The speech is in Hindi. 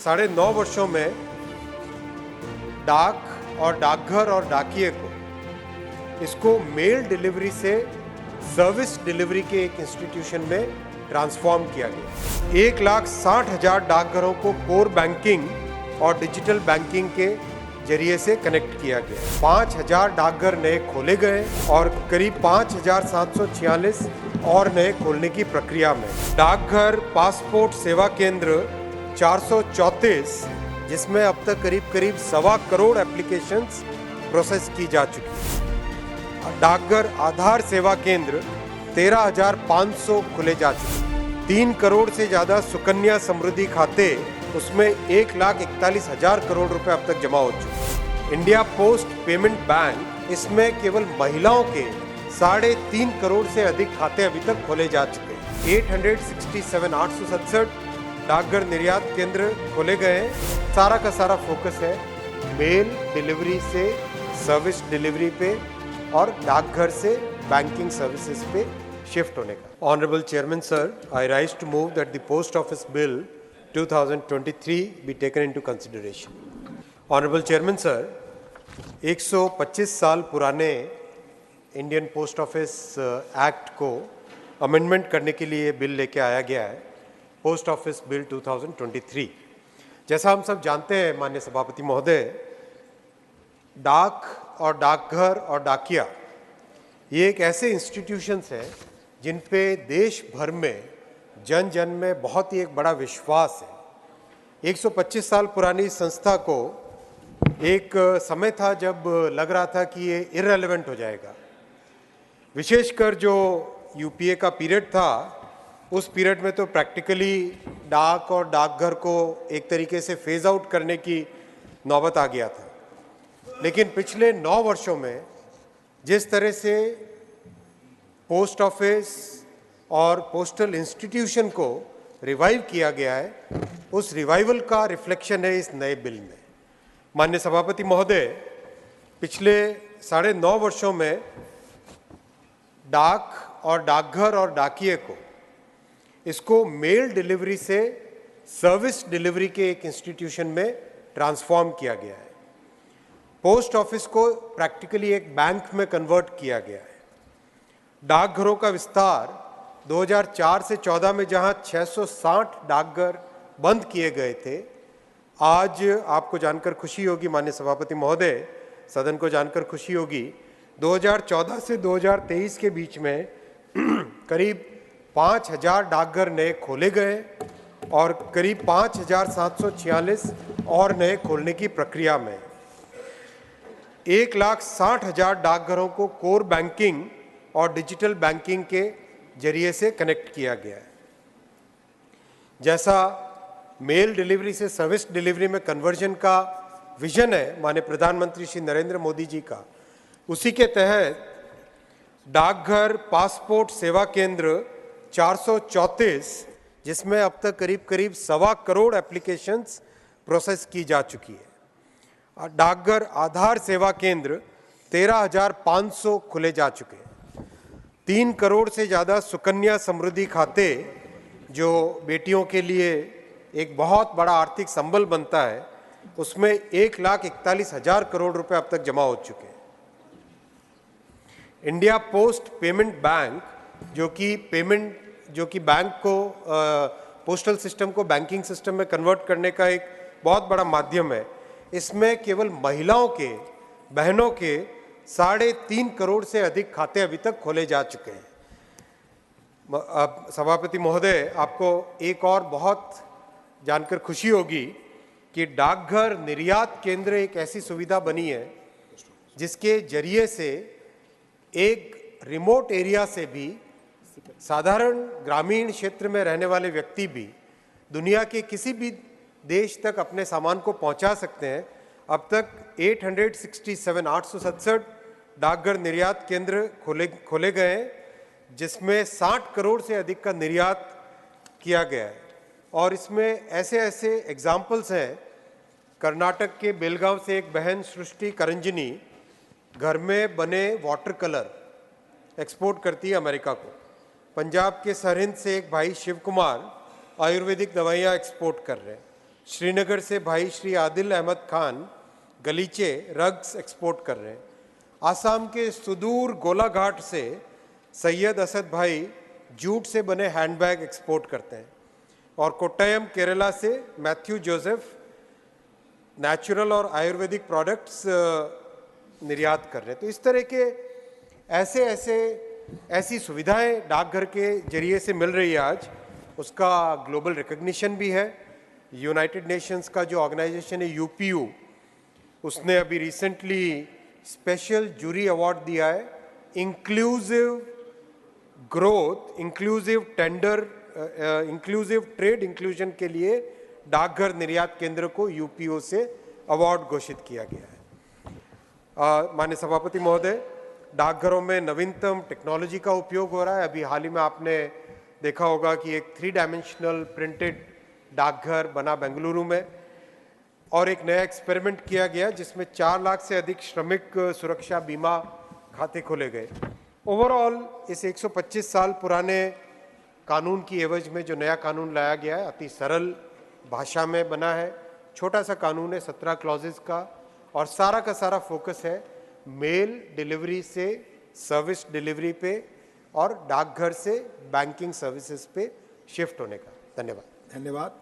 9.5 वर्षों में डाक और डाकघर और डाकिए को इसको मेल डिलीवरी से सर्विस डिलीवरी के एक इंस्टीट्यूशन में ट्रांसफॉर्म किया गया। 1,60,000 डाकघरों को कोर बैंकिंग और डिजिटल बैंकिंग के जरिए से कनेक्ट किया गया। 5,000 डाकघर नए खोले गए और करीब 5,746 और नए खोलने की प्रक्रिया में। डाकघर पासपोर्ट सेवा केंद्र 434, जिसमें अब तक करीब 1.25 करोड़ एप्लीकेशंस प्रोसेस की जा चुकी है। डाकघर आधार सेवा केंद्र 13,500 खुले जा चुके। 3 करोड़ से ज़्यादा सुकन्या समृद्धि खाते, उसमें 1,41,000 करोड़ रुपए अब तक जमा हो चुके। इंडिया पोस्ट पेमेंट बैंक, इसमें केवल महिलाओं के 3.5 करोड़ से अधिक खाते अभी तक खोले जा चुके। 867 डाकघर निर्यात केंद्र खोले गए हैं। सारा का सारा फोकस है मेल डिलीवरी से सर्विस डिलीवरी पे और डाकघर से बैंकिंग सर्विसेज पे शिफ्ट होने का। Honourable chairman sir, I rise to move that the post office bill 2023 be taken into consideration. ऑनरेबल चेयरमैन सर, 125 साल पुराने इंडियन पोस्ट ऑफिस एक्ट को अमेंडमेंट करने के लिए बिल लेके आया गया है, पोस्ट ऑफिस बिल 2023। जैसा हम सब जानते हैं माननीय सभापति महोदय, डाक और डाकघर और डाकिया ये एक ऐसे इंस्टीट्यूशंस हैं जिन पे देश भर में जन जन में बहुत ही एक बड़ा विश्वास है। 125 साल पुरानी संस्था को एक समय था जब लग रहा था कि ये इररिलेवेंट हो जाएगा। विशेषकर जो यूपीए का पीरियड था, उस पीरियड में तो प्रैक्टिकली डाक और डाकघर को एक तरीके से फेज आउट करने की नौबत आ गया था। लेकिन पिछले 9 वर्षों में जिस तरह से पोस्ट ऑफिस और पोस्टल इंस्टीट्यूशन को रिवाइव किया गया है, उस रिवाइवल का रिफ्लेक्शन है इस नए बिल में। माननीय सभापति महोदय, पिछले 9.5 वर्षों में डाक और डाकघर और डाकिए को इसको मेल डिलीवरी से सर्विस डिलीवरी के एक इंस्टीट्यूशन में ट्रांसफॉर्म किया गया है। पोस्ट ऑफिस को प्रैक्टिकली एक बैंक में कन्वर्ट किया गया है। डाकघरों का विस्तार 2004 से 14 में जहां 660 डाकघर बंद किए गए थे, आज आपको जानकर खुशी होगी माननीय सभापति महोदय, सदन को जानकर खुशी होगी, 2014 से 2023 के बीच में करीब 5,000 डाकघर नए खोले गए और करीब 5,746 और नए खोलने की प्रक्रिया में। 1,60,000 डाकघरों को कोर बैंकिंग और डिजिटल बैंकिंग के जरिए से कनेक्ट किया गया है। जैसा मेल डिलीवरी से सर्विस डिलीवरी में कन्वर्जन का विजन है माननीय प्रधानमंत्री श्री नरेंद्र मोदी जी का, उसी के तहत डाकघर पासपोर्ट सेवा केंद्र 434, जिसमें अब तक करीब 1.25 करोड़ एप्लीकेशंस प्रोसेस की जा चुकी है। डाकघर आधार सेवा केंद्र 13,500 खुले जा चुके हैं। 3 करोड़ से ज़्यादा सुकन्या समृद्धि खाते, जो बेटियों के लिए एक बहुत बड़ा आर्थिक संबल बनता है, उसमें 1,41,000 करोड़ रुपए अब तक जमा हो चुके हैं। इंडिया पोस्ट पेमेंट बैंक, जो कि बैंक को पोस्टल सिस्टम को बैंकिंग सिस्टम में कन्वर्ट करने का एक बहुत बड़ा माध्यम है, इसमें केवल महिलाओं के, बहनों के 3.5 करोड़ से अधिक खाते अभी तक खोले जा चुके हैं। सभापति महोदय, आपको एक और बहुत जानकर खुशी होगी कि डाकघर निर्यात केंद्र एक ऐसी सुविधा बनी है जिसके जरिए से एक रिमोट एरिया से भी, साधारण ग्रामीण क्षेत्र में रहने वाले व्यक्ति भी दुनिया के किसी भी देश तक अपने सामान को पहुंचा सकते हैं। अब तक 867 डाकघर निर्यात केंद्र खोले गए हैं, जिसमें 60 करोड़ से अधिक का निर्यात किया गया है। और इसमें ऐसे एग्जाम्पल्स हैं। कर्नाटक के बेलगांव से एक बहन सृष्टि करंजनी घर में बने वाटर कलर एक्सपोर्ट करती है अमेरिका को। पंजाब के सरहिंद से एक भाई शिव कुमार आयुर्वेदिक दवाइयाँ एक्सपोर्ट कर रहे हैं। श्रीनगर से भाई श्री आदिल अहमद खान गलीचे रग्स एक्सपोर्ट कर रहे हैं। आसाम के सुदूर गोलाघाट से सैयद असद भाई जूट से बने हैंडबैग एक्सपोर्ट करते हैं। और कोट्टयम केरला से मैथ्यू जोसेफ नेचुरल और आयुर्वेदिक प्रोडक्ट्स निर्यात कर रहे हैं। तो इस तरह के ऐसी सुविधाएं डाकघर के जरिए से मिल रही है आज, उसका ग्लोबल रिकग्निशन भी है। यूनाइटेड नेशंस का जो ऑर्गेनाइजेशन है यूपीयू, उसने अभी रिसेंटली स्पेशल जूरी अवार्ड दिया है inclusive growth, inclusive tender, inclusive trade inclusion के लिए डाकघर निर्यात केंद्र को यूपीओ से अवार्ड घोषित किया गया है। माननीय सभापति महोदय, डाकघरों में नवीनतम टेक्नोलॉजी का उपयोग हो रहा है। अभी हाल ही में आपने देखा होगा कि एक 3 डायमेंशनल प्रिंटेड डाकघर बना बेंगलुरु में, और एक नया एक्सपेरिमेंट किया गया जिसमें 4 लाख से अधिक श्रमिक सुरक्षा बीमा खाते खोले गए। ओवरऑल इस 125 साल पुराने कानून की एवज में जो नया कानून लाया गया है, अति सरल भाषा में बना है। छोटा सा कानून है, 17 क्लॉजेस का, और सारा का सारा फोकस है मेल डिलीवरी से सर्विस डिलीवरी पे और डाकघर से बैंकिंग सर्विसेज पे शिफ्ट होने का। धन्यवाद। धन्यवाद।